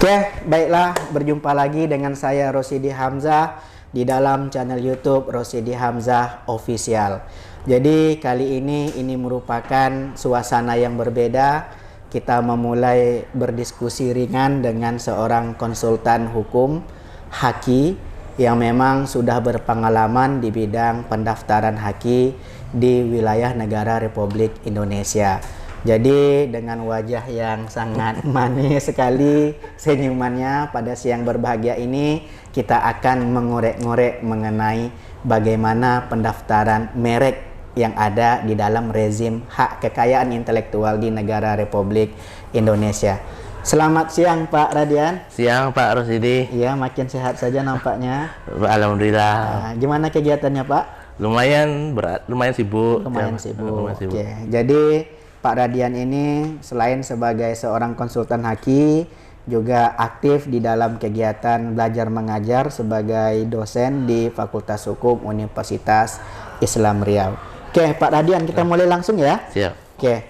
Oke, baiklah, berjumpa lagi dengan saya Rosidi Hamzah di dalam channel YouTube Rosidi Hamzah Official. Jadi kali ini merupakan suasana yang berbeda. Kita memulai berdiskusi ringan dengan seorang konsultan hukum, Haki, yang memang sudah berpengalaman di bidang pendaftaran Haki di wilayah negara Republik Indonesia. Jadi dengan wajah yang sangat manis sekali senyumannya pada siang berbahagia ini, kita akan mengorek-ngorek mengenai bagaimana pendaftaran merek yang ada di dalam rezim hak kekayaan intelektual di negara Republik Indonesia. Selamat siang Pak Radian. Siang Pak Rosidi. Iya, makin sehat saja nampaknya. Alhamdulillah. Nah, gimana kegiatannya Pak? Lumayan berat, lumayan sibuk. Lumayan sibuk. Oke, jadi Pak Radian ini selain sebagai seorang konsultan Haki, juga aktif di dalam kegiatan belajar mengajar sebagai dosen di Fakultas Hukum Universitas Islam Riau. Oke, Pak Radian, kita mulai langsung ya. Siap. Oke,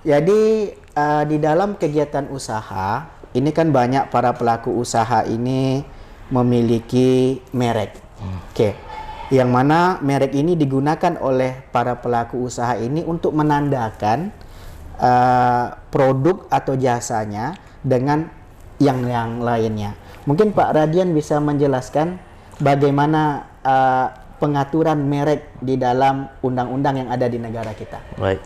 jadi di dalam kegiatan usaha, ini kan banyak para pelaku usaha ini memiliki merek. Oke, yang mana merek ini digunakan oleh para pelaku usaha ini untuk menandakan produk atau jasanya dengan yang lainnya. Mungkin Pak Radian bisa menjelaskan bagaimana pengaturan merek di dalam undang-undang yang ada di negara kita. Baik.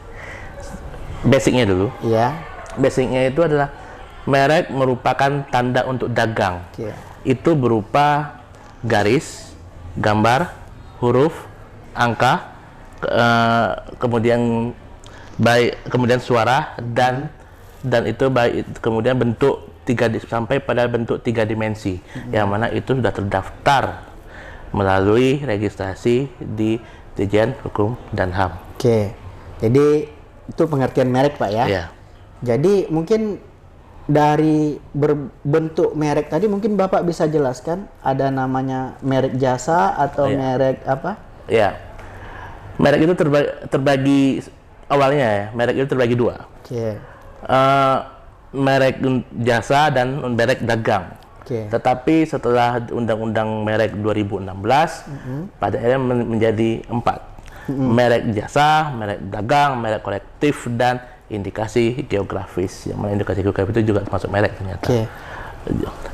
Basicnya dulu. Iya. Basicnya itu adalah merek merupakan tanda untuk dagang. Oke. Itu berupa garis, gambar, huruf, angka, kemudian kemudian suara dan itu kemudian bentuk sampai pada bentuk 3 dimensi, yang mana itu sudah terdaftar melalui registrasi di Dirjen Hukum dan HAM. Oke, jadi itu pengertian merek Pak ya? Ya. Jadi mungkin dari berbentuk merek tadi mungkin Bapak bisa jelaskan ada namanya merek jasa atau merek apa? Ya, merek itu terbagi awalnya ya, merek itu terbagi 2. Oke. Merek jasa dan merek dagang. Oke. Tetapi setelah Undang-Undang Merek 2016, pada akhirnya menjadi 4. Merek jasa, merek dagang, merek kolektif, dan indikasi geografis. Yang mana indikasi geografis itu juga termasuk merek ternyata. Oke.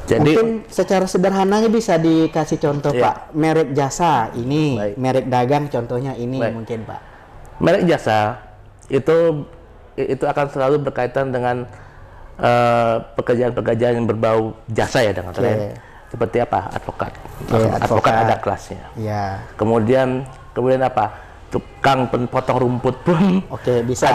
Jadi mungkin secara sederhananya bisa dikasih contoh Pak. Merek jasa ini, merek dagang contohnya ini mungkin Pak. Merek jasa itu akan selalu berkaitan dengan pekerjaan-pekerjaan yang berbau jasa ya, dengan lain. Seperti apa? Advokat. Advokat ada kelasnya. Ya. Kemudian apa? Tukang potong rumput pun bisa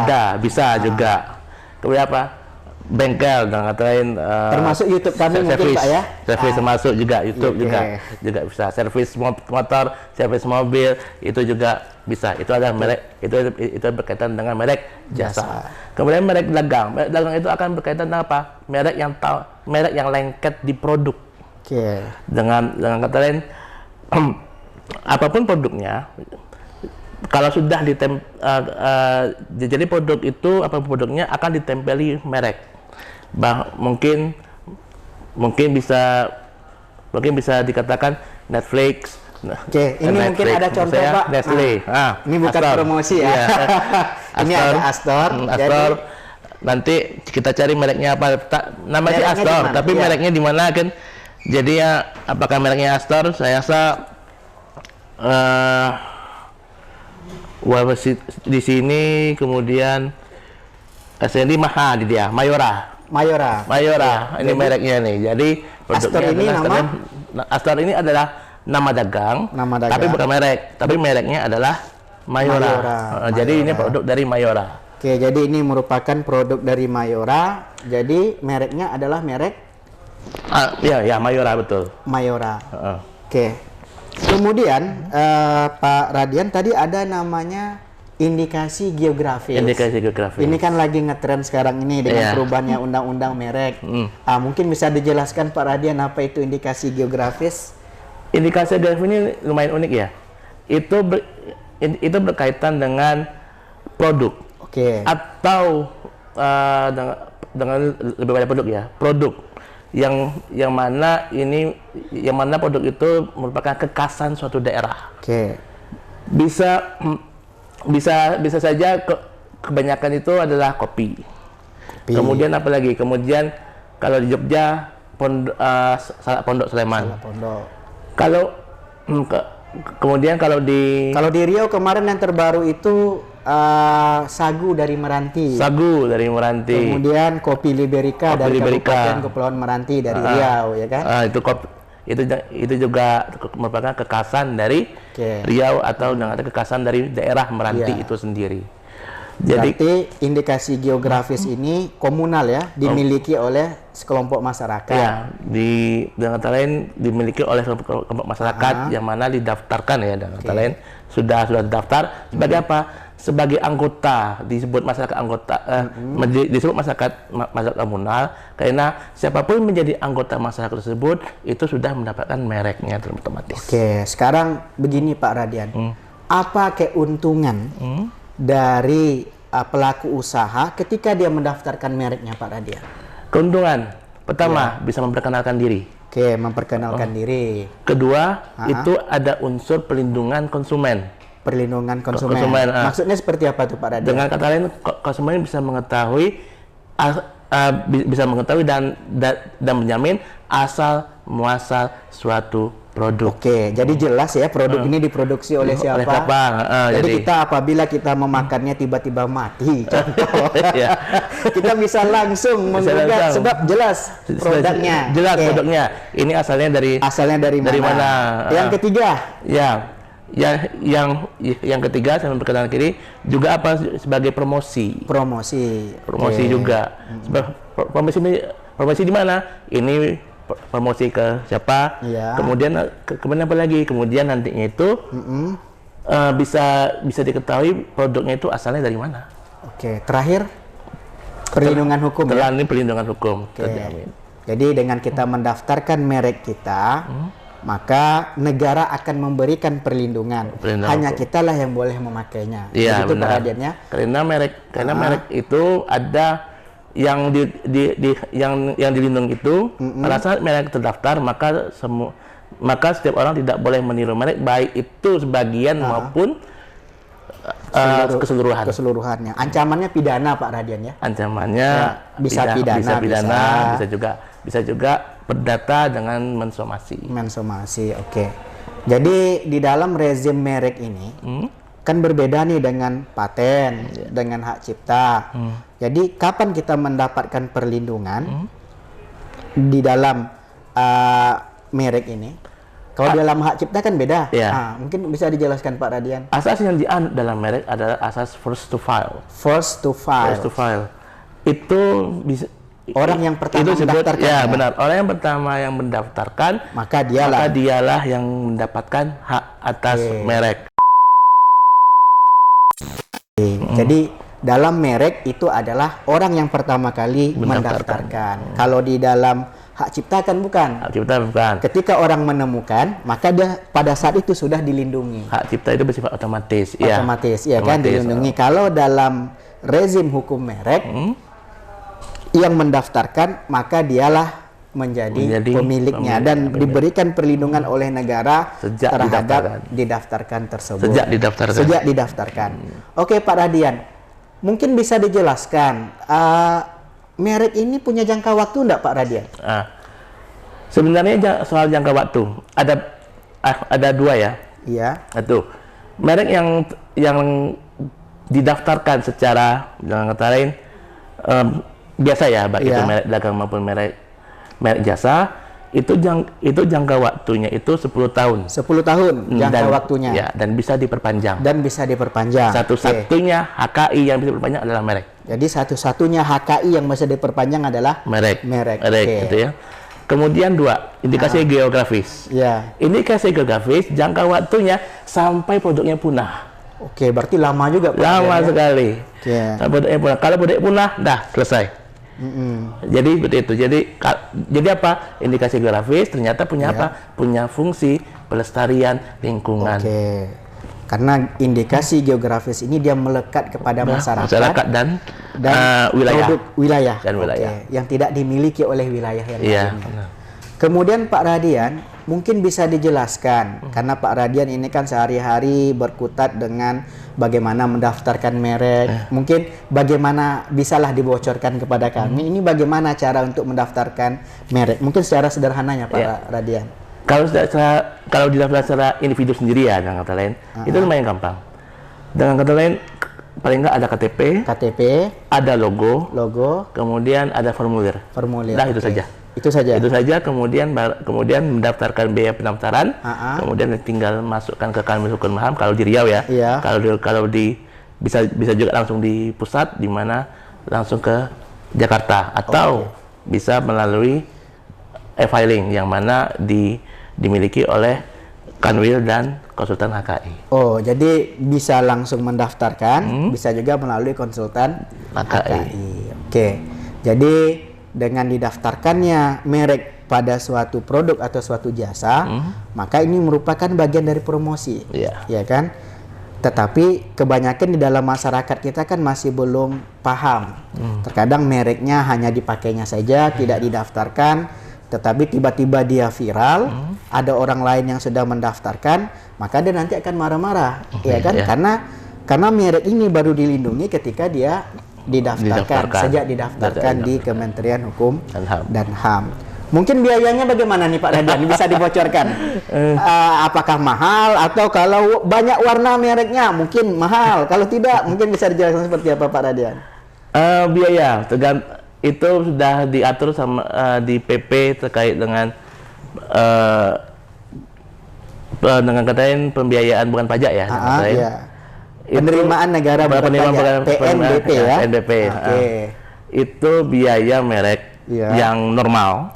juga. Kemudian apa? Bengkel dan kata lain, termasuk YouTube kami mungkin Pak ya. Servis termasuk juga YouTube juga bisa. Servis motor, servis mobil itu juga bisa. Itu adalah merek, itu berkaitan dengan merek jasa. Kemudian merek dagang. Merek dagang itu akan berkaitan dengan apa? Merek yang lengket di produk. Dengan kata lain, apapun produknya, kalau sudah jadi produk itu, apapun produknya akan ditempeli merek. Mungkin bisa dikatakan Netflix. Ini Netflix, mungkin ada contoh Pak. Nestle. Ini bukan Astor. Promosi ya. Ini ada Astor. Astor. Nanti kita cari mereknya apa? Namanya sih Astor, tapi mereknya di mana kan? Jadi ya, apakah mereknya Astor? Saya rasa di sini, kemudian SND mahal di dia, Mayora. Ini mereknya nih. Jadi Astor ini adalah nama dagang, tapi bukan merek. Tapi mereknya adalah Mayora. Jadi ini produk dari Mayora. Oke, jadi ini merupakan produk dari Mayora. Jadi mereknya adalah merek ya Mayora, betul. Mayora. Oke. Kemudian Pak Radian tadi ada namanya indikasi geografis. Indikasi geografis. Ini kan lagi ngetren sekarang ini dengan perubahannya undang-undang merek. Mungkin bisa dijelaskan Pak Radian apa itu indikasi geografis? Indikasi geografis ini lumayan unik ya. Itu berkaitan dengan produk. Atau dengan lebih banyak produk ya. Produk yang mana produk itu merupakan kekhasan suatu daerah. Oke. Bisa saja kebanyakan itu adalah kopi. Kemudian apa lagi? Kemudian kalau di Jogja Salak Pondok Sleman. Salak Pondok. Kemudian kalau di Riau kemarin yang terbaru itu sagu dari Meranti. Sagu dari Meranti. Kemudian kopi Liberica dari Kabupaten Kepulauan Meranti dari Riau, ya kan? Itu juga merupakan kekhasan dari Riau atau dengan kekhasan dari daerah Meranti itu sendiri. Jadi berarti indikasi geografis ini komunal ya, dimiliki oleh sekelompok masyarakat. Ya, dengan kata lain dimiliki oleh kelompok masyarakat yang mana didaftarkan ya, dengan kata lain sudah daftar sebagai apa? Sebagai anggota, disebut masyarakat anggota, disebut masyarakat komunal karena siapapun menjadi anggota masyarakat tersebut itu sudah mendapatkan mereknya otomatis. Oke, sekarang begini Pak Radian, apa keuntungan dari pelaku usaha ketika dia mendaftarkan mereknya Pak Radian? Keuntungan pertama bisa memperkenalkan diri. Oke, memperkenalkan diri. Kedua itu ada unsur pelindungan konsumen. Perlindungan konsumen. Maksudnya seperti apa tuh Pak Radian? Dengan kata lain konsumen bisa mengetahui dan menjamin asal muasal suatu produk. Oke, jadi jelas ya produk ini diproduksi oleh siapa. Jadi kita apabila kita memakannya tiba-tiba mati, contoh, kita bisa langsung menggugat sebab jelas produknya. Jelas produknya. Ini asalnya dari mana? Yang ketiga, yang ketiga saya memperkenalkan diri juga sebagai promosi. Promosi juga. Promosi di mana? Ini promosi ke siapa? Kemudian apa lagi? Kemudian nantinya itu bisa diketahui produknya itu asalnya dari mana. Oke, terakhir perlindungan hukum. Ini perlindungan hukum. Jadi dengan kita mendaftarkan merek kita, maka negara akan memberikan perlindungan. Hanya hukum. Kitalah yang boleh memakainya. Iya, benar. Karena merek itu ada yang dilindungi itu pada saat merek terdaftar, maka setiap orang tidak boleh meniru merek, baik itu sebagian maupun keseluruhannya. Ancamannya pidana Pak Radian ya? Ancamannya bisa pidana, bisa juga perdata dengan mensomasi. Oke. Jadi di dalam rezim merek ini kan berbeda nih dengan paten, dengan hak cipta. Jadi kapan kita mendapatkan perlindungan di dalam merek ini? Kalau dalam hak cipta kan beda. Mungkin bisa dijelaskan Pak Radian. Asas yang dianut dalam merek adalah asas first to file. First to file. Itu bisa orang yang pertama mendaftarkan. Ya, benar. Orang yang pertama yang mendaftarkan, maka dialah yang mendapatkan hak atas merek. Jadi dalam merek itu adalah orang yang pertama kali mendaftarkan. Kalau di dalam hak cipta kan bukan. Hak cipta bukan. Ketika orang menemukan, maka dia pada saat itu sudah dilindungi. Hak cipta itu bersifat otomatis. Kan dilindungi. Kalau dalam rezim hukum merek, yang mendaftarkan maka dialah menjadi pemiliknya dan diberikan perlindungan oleh negara terhadap didaftarkan tersebut. Sejak didaftarkan. Oke Pak Radian, mungkin bisa dijelaskan merek ini punya jangka waktu enggak Pak Radian? Sebenarnya soal jangka waktu ada dua ya. Iya. Satu, merek yang didaftarkan secara dengan kata lain biasa ya, baik itu merek dagang maupun merek jasa, itu jangka waktunya itu 10 tahun. 10 tahun jangka waktunya. Ya, dan bisa diperpanjang. Satu-satunya HKI yang bisa diperpanjang adalah merek. Jadi satu-satunya HKI yang bisa diperpanjang adalah merek. Gitu ya. Kemudian dua, indikasi geografis. Indikasi geografis jangka waktunya sampai produknya punah. Oke, berarti lama juga Pak. Lama sekali. Sampai produknya punah. Kalau produknya punah, dah selesai. Jadi seperti itu. Jadi apa? Indikasi geografis ternyata punya apa? Punya fungsi pelestarian lingkungan. Karena indikasi geografis ini dia melekat kepada masyarakat dan dan wilayah. produk wilayah. Dan wilayah. Yang tidak dimiliki oleh wilayah yang Iya. lainnya. Kemudian Pak Radian, mungkin bisa dijelaskan karena Pak Radian ini kan sehari-hari berkutat dengan bagaimana mendaftarkan merek. Mungkin bagaimana bisalah dibocorkan kepada kami ini bagaimana cara untuk mendaftarkan merek. Mungkin secara sederhananya Pak Radian. Kalau didaftar secara individu sendiri ya, dengan kata lain, itu lumayan gampang. Dengan kata lain, paling nggak ada KTP, ada logo, kemudian ada formulir. Nah, itu saja. Itu saja. Kemudian mendaftarkan biaya pendaftaran, kemudian tinggal masukkan ke Kanwil Hukum HAM kalau di Riau ya. Kalau di bisa juga langsung di pusat, di mana langsung ke Jakarta atau bisa melalui e-filing yang mana dimiliki oleh Kanwil dan konsultan HKI. Oh, jadi bisa langsung mendaftarkan, bisa juga melalui konsultan HKI. Oke. Jadi dengan didaftarkannya merek pada suatu produk atau suatu jasa, maka ini merupakan bagian dari promosi, ya kan? Tetapi kebanyakan di dalam masyarakat kita kan masih belum paham. Terkadang mereknya hanya dipakainya saja, tidak didaftarkan, tetapi tiba-tiba dia viral, ada orang lain yang sudah mendaftarkan, maka dia nanti akan marah-marah, ya kan? Karena merek ini baru dilindungi ketika dia sejak didaftarkan di Kementerian Hukum dan HAM. Mungkin biayanya bagaimana nih Pak Radian? Bisa dibocorkan? Apakah mahal atau kalau banyak warna mereknya mungkin mahal? Kalau tidak, mungkin bisa dijelaskan seperti apa Pak Radian? Biaya itu sudah diatur sama di PP terkait dengan katanya pembiayaan bukan pajak ya. Penerimaan negara bukan pajak, PNBP ya. PNBP. Itu biaya merek yang normal.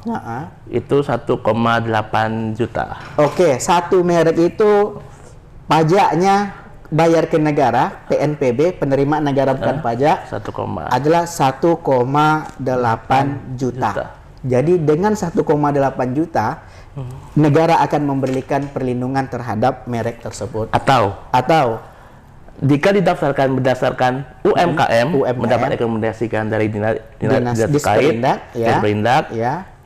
Itu 1,8 juta. Oke, satu merek itu pajaknya bayar ke negara, PNPB, penerimaan negara bukan pajak, adalah 1,8 juta. Jadi dengan 1,8 juta, negara akan memberikan perlindungan terhadap merek tersebut. Atau jika didaftarkan berdasarkan UMKM, mendapat rekomendasikan dari dinas terkait, Disperindak,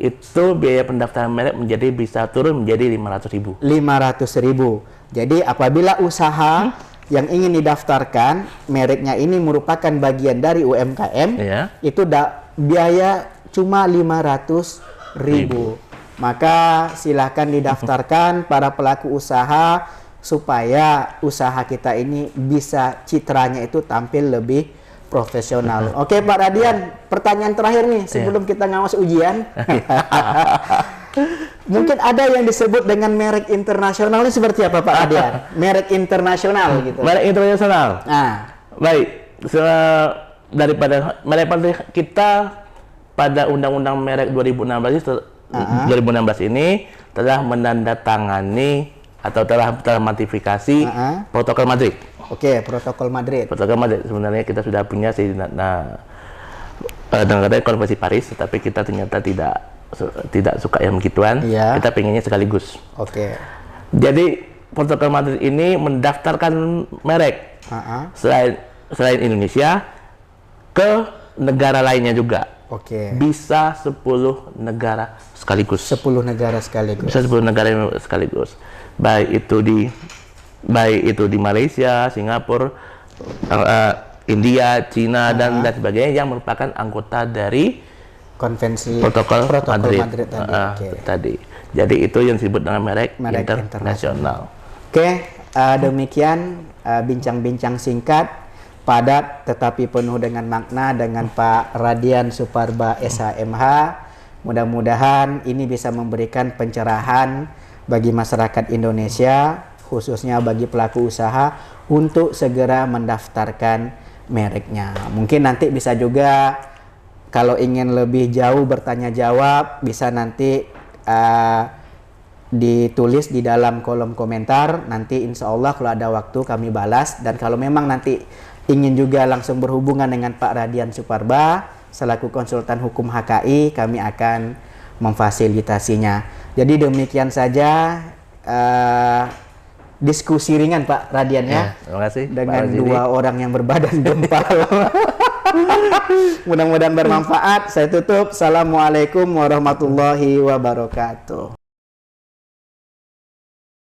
itu biaya pendaftaran merek bisa turun menjadi 500.000. 500.000. Jadi apabila usaha yang ingin didaftarkan mereknya ini merupakan bagian dari UMKM, itu biaya cuma 500.000. Maka silakan didaftarkan para pelaku usaha supaya usaha kita ini bisa citranya itu tampil lebih profesional. Oke Pak Radian, pertanyaan terakhir nih sebelum kita ngawas ujian. Mungkin ada yang disebut dengan merek internasional ini seperti apa Pak Radian? Merek internasional gitu. Merek internasional. Baik. Daripada merek kita pada Undang-Undang Merek 2016 ini telah menandatangani atau telah ratifikasi Protokol Madrid. Oke, Protokol Madrid. Sebenarnya kita sudah punya dengan Konvensi Paris, tetapi kita ternyata tidak suka yang begituan. Kita pengennya sekaligus. Oke. Jadi Protokol Madrid ini mendaftarkan merek selain Indonesia ke negara lainnya juga. Bisa 10 negara sekaligus. 10 negara sekaligus. Bisa 10 negara sekaligus. Baik itu di Malaysia, Singapura, India, Cina dan sebagainya yang merupakan anggota dari Konvensi Protokol Madrid tadi. Jadi itu yang disebut dengan merek internasional. Oke, demikian bincang-bincang singkat, padat tetapi penuh dengan makna dengan Pak Radian Suparba SHMH. Mudah-mudahan ini bisa memberikan pencerahan bagi masyarakat Indonesia, khususnya bagi pelaku usaha untuk segera mendaftarkan mereknya. Mungkin nanti bisa juga kalau ingin lebih jauh bertanya jawab, bisa nanti ditulis di dalam kolom komentar. Nanti insya Allah kalau ada waktu kami balas. Dan kalau memang nanti ingin juga langsung berhubungan dengan Pak Radian Suparba selaku konsultan hukum HKI, kami akan memfasilitasinya. Jadi demikian saja diskusi ringan Pak Radian ya. Terima kasih dengan dua orang yang berbadan gempal. Mudah-mudahan bermanfaat. Saya tutup. Assalamualaikum warahmatullahi wabarakatuh.